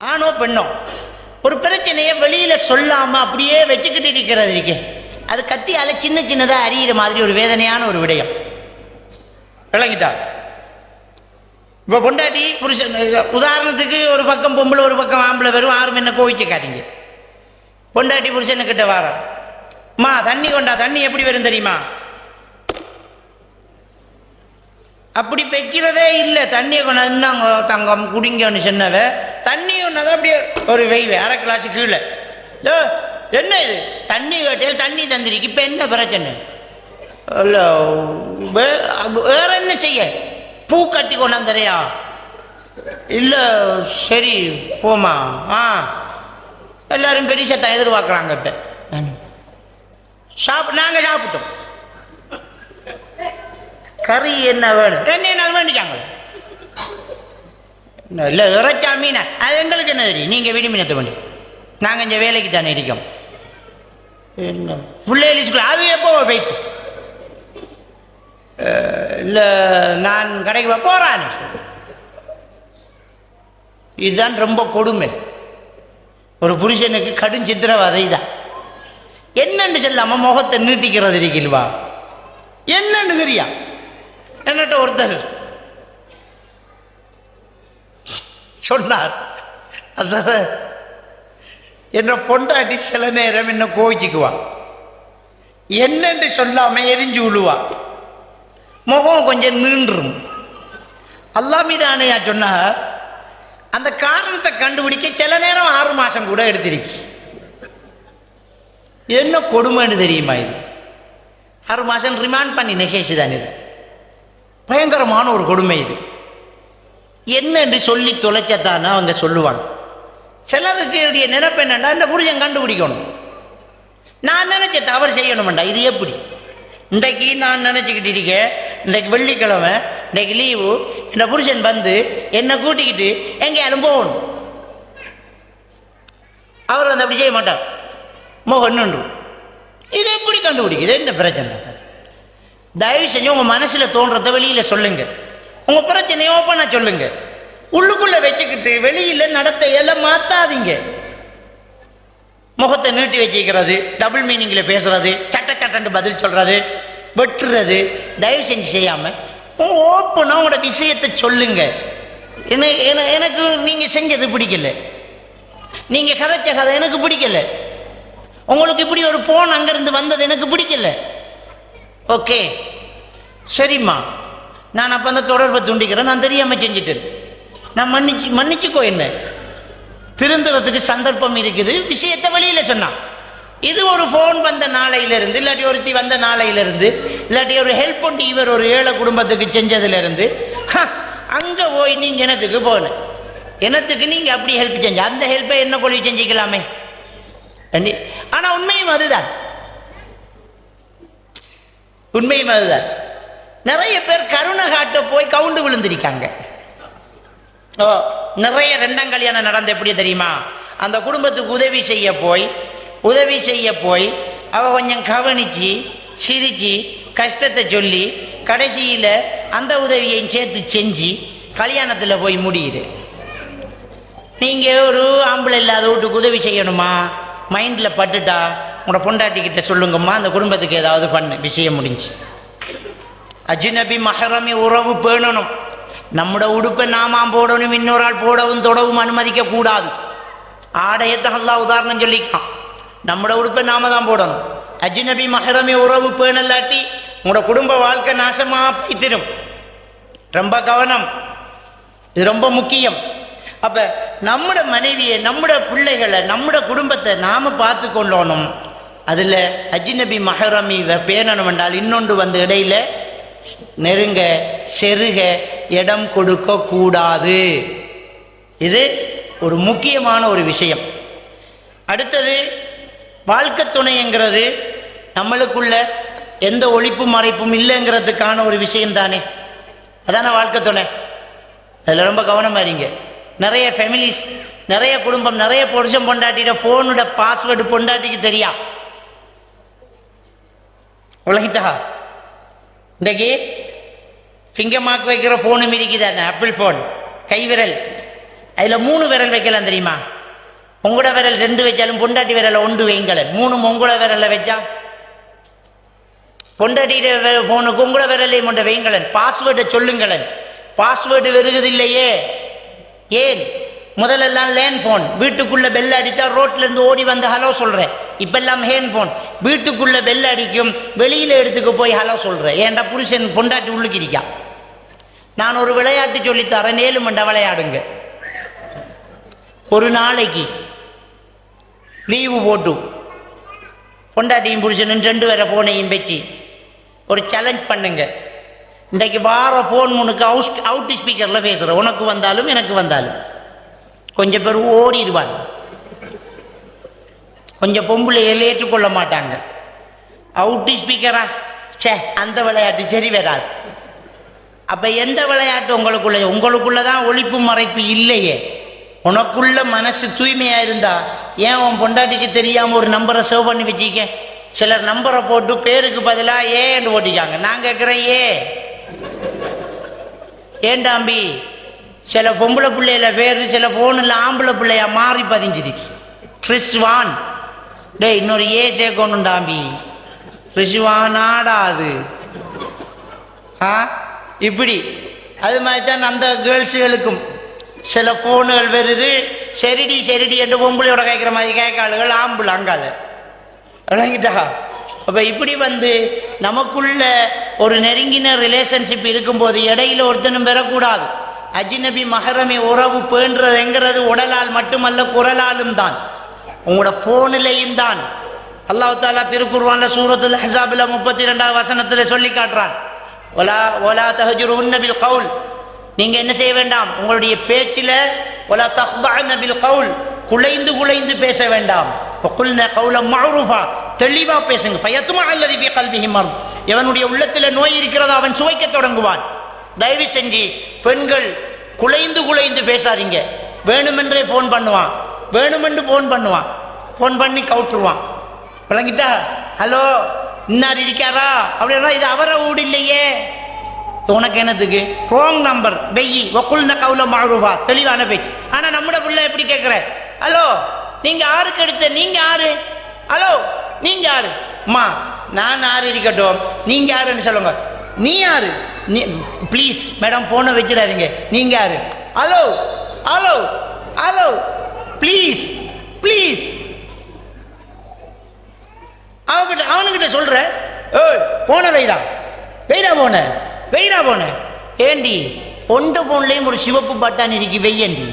ஆணோ பெண்ணோ ஒரு பிரச்சனையை வெளியில சொல்லாம அப்படியே வச்சுக்கிட்டு இருக்கிறது இருக்கே, அது கத்தியால சின்ன சின்னதா அறியிற மாதிரி ஒரு வேதனையான ஒரு விடயம். விளங்கிட்டா? இப்போ பொண்டாட்டி புருஷன், உதாரணத்துக்கு ஒரு பக்கம் பொம்பளை ஒரு பக்கம் ஆம்பளை வரும், யாரும் என்ன கோவிச்சுக்காதீங்க. பொண்டாட்டி புருஷனுக்கிட்ட வாரம், மா தண்ணி கொண்டா, தண்ணி எப்படி வரும் தெரியுமா? அப்படி வைக்கிறதே இல்லை. தண்ணியை கொண்டாங்க தங்கம் குடிங்கன்னு சொன்னவ தண்ணி ஒன்றதான் அப்படியே ஒரு வெய்வே அரை கிளாஸ் கீழே. என்ன இது தண்ணி கேட்டால் தண்ணி தந்திருக்கு, இப்போ என்ன பிரச்சனை? இல்லை வேற என்ன செய்ய, பூ கட்டி கொண்டாந்துறியா? இல்லை சரி போமா. எல்லாரும் பெரியசத்தான் எதிர்பார்க்குறாங்க. நாங்கள் சாப்பிட்டோம். கறி என்ன வேணும்? 2 நாள் வேண்டிக்காங்க. இல்லை இறைச்சா மீனா அது எங்களுக்கு என்ன தெரியும்? நீங்கள் விடி மீனத்தை வேண்டி, நாங்கள் இங்கே வேலைக்கு தானே இருக்கோம். என்ன பிள்ளைகள் ஸ்கூல் அது எப்போ போய்த்து? இல்லை நான் கடைக்கு போகிறான். இதுதான் ரொம்ப கொடுமை. ஒரு புருஷனுக்கு கடும் சித்திரவதை தான். என்னன்னு சொல்லாமல் முகத்தை நீட்டிக்கிறது இருக்கல்வா? என்னன்னு தெரியா? என்னட்ட ஒருத்தர் சொன்னார், அசர என்ன பொண்டாட்டி சில நேரம் என்ன கோவிச்சுக்குவா, என்னன்னு சொல்லாம எரிஞ்சு விழுவா, முகம் கொஞ்சம் நீண்டும். அல்லா மீதானே சொன்னா அந்த காரணத்தை கண்டுபிடிக்க சில நேரம் 6 மாசம் கூட எடுத்திருக்கு. என்ன கொடுமைன்னு தெரியுமா? இது 6 மாசம் ரிமாண்ட் பண்ணி நெகேசி தான். இது பயங்கரமான ஒரு கொடுமை. இது என்னன்னு சொல்லி தொலைச்சத்தானே அவங்க சொல்லுவாங்க. சிலருக்கு நினைப்பு என்னண்டா, இந்த புருஷன் கண்டுபிடிக்கணும், நான் நினைச்ச தவறு செய்யணும்டா. இது எப்படி? இன்றைக்கு நான் நினைச்சுக்கிட்டு இருக்கேன், இன்றைக்கு வெள்ளிக்கிழமை, இன்றைக்கு லீவு, இந்த புருஷன் வந்து என்னை கூட்டிக்கிட்டு எங்கேயாலும் போகணும். அவர் வந்து அப்படி செய்ய மாட்டார், மோகன் நின்று. இது எப்படி கண்டுபிடிக்குது? என்ன பிரச்சனை? தயவு செஞ்சு உங்க மனசுல தோன்றத வெளியில சொல்லுங்க. உங்க பிரச்சனையை ஓப்பனா சொல்லுங்க. உள்ளுக்குள்ள வச்சுக்கிட்டு வெளியில நடத்த எல்லாம் மாத்தாதீங்க. முகத்தை நீட்டி வச்சுக்கிறது, டபுள் மீனிங்ல பேசுறது, சட்ட சட்டன்னு பதில் சொல்றது, வெட்டுறது தயவு செஞ்சு செய்யாம ஓப்பனா உங்களோட விஷயத்தை சொல்லுங்க. எனக்கு நீங்க செஞ்சது பிடிக்கல, நீங்க கதைச்ச கதை எனக்கு பிடிக்கல, உங்களுக்கு இப்படி ஒரு போன் அங்கிருந்து வந்தது எனக்கு பிடிக்கல. ஓகே சரிம்மா, நான் அப்போ அந்த தொடர்பை துண்டிக்கிறேன், நான் தெரியாமல் செஞ்சுட்டேன், நான் மன்னிச்சுக்கோ. என்ன திருந்துறதுக்கு சந்தர்ப்பம் இருக்குது. விஷயத்தை வெளியில் சொன்னான். இது ஒரு ஃபோன் வந்த நாளையிலிருந்து, இல்லாட்டி ஒருத்தி வந்த நாளையிலிருந்து, இல்லாட்டி ஒரு ஹெல்ப் பண்ணி இவர் ஒரு ஏழை குடும்பத்துக்கு செஞ்சதுலேருந்து அங்கே போய் நீங்கள் எனத்துக்கு போன எனத்துக்கு நீங்கள் அப்படி ஹெல்ப் செஞ்ச அந்த ஹெல்ப்பை என்ன கொள்ளி செஞ்சுக்கலாமே. ஆனால் உண்மையும் அதுதான், உண்மையும் அதுதான். நிறைய பேர் கருணை காட்ட போய் கவுண்டு விழுந்திருக்காங்க. நிறைய 2ஆம் கல்யாணம் நடந்த எப்படி தெரியுமா? அந்த குடும்பத்துக்கு உதவி செய்ய போய் அவ கொஞ்சம் கவனிச்சு சிரிச்சு கஷ்டத்தை சொல்லி கடைசியில் அந்த உதவியையும் சேர்த்து செஞ்சு கல்யாணத்தில் போய் முடியுது. நீங்கள் ஒரு ஆம்பளை இல்லாத வீட்டுக்கு உதவி செய்யணுமா? மைண்டில் பட்டுட்டா உங்களோட பொண்டாட்டிக்கிட்ட சொல்லுங்கம்மா, அந்த குடும்பத்துக்கு ஏதாவது பண்ணு, விஷயம் முடிஞ்சு. அஜ்னபி மஹரமி உறவு பேணணும். நம்முட உடுப்பை நாமாம் போடணும், இன்னொரு ஆள் போடவும் தொடவும் அனுமதிக்க கூடாது. ஆடையத்தை அல்லாஹ் உதாரணம் சொல்லிக்கான். நம்முட உடுப்பை நாம தான் போடணும். அஜ்னபி மஹரமி உறவு பேணலாட்டி உங்களோட குடும்ப வாழ்க்கை நாசமா போய்த்திடும். ரொம்ப கவனம், இது ரொம்ப முக்கியம். அப்ப நம்முட மனைவியை, நம்முட பிள்ளைகளை, நம்முட குடும்பத்தை நாம பார்த்து கொள்ளணும். அதுல அஜ்னபி மஹரமி பேணணும் என்றால் இன்னொன்று வந்து இடையில நெருங்க செருக இடம் கொடுக்க கூடாது. இது ஒரு முக்கியமான ஒரு விஷயம். அடுத்தது வாழ்க்கை துணைங்கிறது நம்மளுக்குள்ள எந்த ஒளிப்பு மறைப்பும் இல்லைங்கிறதுக்கான ஒரு விஷயம் தானே, அதான வாழ்க்கை துணை. அதில் ரொம்ப கவனமாக இருங்க. நிறைய ஃபேமிலிஸ், நிறைய குடும்பம், நிறைய புருஷன் பொண்டாட்டிட ஃபோனோட பாஸ்வேர்டு பொண்டாட்டிக்கு தெரியா. உலகிட்டா இன்றைக்கு ஃபிங்கர் மார்க் வைக்கிற ஃபோனும் இருக்குதானே, ஆப்பிள் ஃபோன், கைவிரல். அதில் 3 விரல் வைக்கலாம் தெரியுமா? உங்களோட விரல் 2 வச்சாலும் பொண்டாட்டி விரலை 1 வைங்களேன். 3 உங்களோட விரலை வச்சா பொண்டாட்டியிட போனுக்கு உங்களோட விரலையும் கொண்ட வைங்களேன். பாஸ்வேர்டை சொல்லுங்களேன். பாஸ்வேர்டு வருகுதில்லையே. ஏன்? முதலெல்லாம் லேண்ட் ஃபோன், வீட்டுக்குள்ளே பெல் அடித்தா ரோட்லேருந்து ஓடி வந்து ஹலோ சொல்கிறேன். இப்பெல்லாம் ஹேண்ட் ஃபோன், வீட்டுக்குள்ளே பெல் அடிக்கும், வெளியில் எடுத்துக்க போய் ஹலோ சொல்கிறேன். ஏன்டா புருஷன் பொண்டாட்டி உள்ளுக்கு இருக்கா. நான் ஒரு விளையாட்டு சொல்லித்தரேன், 7 மண்டை விளையாடுங்க. ஒரு நாளைக்கு லீவு போட்டு பொண்டாட்டியும் புருஷனும் 2 பேரை ஃபோனையும் வச்சு ஒரு சேலஞ்ச் பண்ணுங்க. இன்றைக்கு வார ஃபோன் முனுக்கு அவுட் ஸ்பீக்கரில் பேசுகிறேன். உனக்கு வந்தாலும் எனக்கு வந்தாலும் கொஞ்சம் பேர் ஓடிடுவாங்க. கொஞ்சம் பொம்பளைகள் ஏற்றுக்கொள்ள மாட்டாங்க. அவுட் ஸ்பீக்கரா சே, அந்த விளையாட்டு சரி வராது. அப்போ எந்த விளையாட்டு உங்களுக்குள்ள தான் ஒழிப்பு மறைப்பு இல்லையே. உனக்குள்ள மனசு தூய்மையாக இருந்தா ஏன் உன் பொண்டாட்டிக்கு தெரியாமல் ஒரு நம்பரை சேவ் பண்ணி வச்சிக்க? சிலர் நம்பரை போட்டு பேருக்கு பதிலாக ஏன்னு ஓட்டிக்காங்க. நான் கேட்குறேன் ஏண்டாம்பி? சில பொம்பளை பிள்ளையில பேர் சில ஃபோனில் ஆம்பளை பிள்ளையா மாறி பதிஞ்சிருக்கு. ரிஸ்வான், டே இன்னொரு சேர்க்கணுண்டாம்பி. ரிஸ்வான் ஆடாது. இப்படி அது மாதிரி தான் அந்த கேர்ள்ஸுகளுக்கும் சில ஃபோனுகள் வருது. சரிடி என்று பொம்பளையோட கேட்குற மாதிரி கேட்காளுகள் ஆம்பளை அங்கால விளங்கிட்டா. அப்போ இப்படி நமக்குள்ள ஒரு நெருங்கின ரிலேஷன்ஷிப் இருக்கும்போது இடையில ஒருத்தனும் பெறக்கூடாது. அஜ்னபி மஹரமி உறவு பேணுறதுங்கிறது உடலால் மட்டுமல்ல, குரலாலும் தான், உங்களோட ஃபோனிலையும் தான். அல்லாஹ் தஆலா திருக்குர்ஆன்ல சூரத்துல் அஹ்ஸாபில் 32வது வசனத்தில் சொல்லி காட்டுறான், வலா தஹஜுருஹுன்ன பில் கவுல், நீங்கள் என்ன செய்ய வேண்டாம், உங்களுடைய பேச்சில் வலா தஹ்தஅன பில் கவுல், குலைந்து பேச வேண்டாம். வகுல்ன கௌலம் மஅரூஃபா, தெளிவாக பேசுங்க. ஃபயத்மா அல்லதி ஃபீ கல்பிஹி மர்த், எவனுடைய உள்ளத்தில் நோய் இருக்கிறதோ அவன் சுவைக்க தொடங்குவான். தயவு செஞ்சு பெண்கள் குலைந்து பேசாதீங்க. வேணுமென்றே ஃபோன் பண்ணுவான், வேணுமென்று ஃபோன் பண்ணி கவுட்டுருவான். விளங்கிட்டா? ஹலோ இன்னார் இருக்காரா அப்படின்னா இது அவரை வீடு இல்லையே, உனக்கு என்னத்துக்கு? Wrong number வெய்யி. வக்குல்ன கௌலம் மஅரூஃபா, தெளிவான பேச்சு. ஆனால் நம்மட பிள்ளை எப்படி கேட்குற? ஹலோ நீங்க யாருக்கு எடுத்த? நீங்க யாரு? ஹலோ நீங்க யாரு? அம்மா நான் யாரு இருக்கட்டும், நீங்க யாருன்னு சொல்லுங்க. நீ யாரு? நீ ப்ளீஸ் மேடம் போனை வச்சிடாதீங்க. நீங்க யாரு? Hello hello hello please please. அவனுக்கிட்ட சொல்ற, ஏய் போன வெயிடா போன ஏண்டி ஒன்று ஃபோன்லேயும் ஒரு சிவப்பு பட்டான் இருக்கு வெய்யண்டி.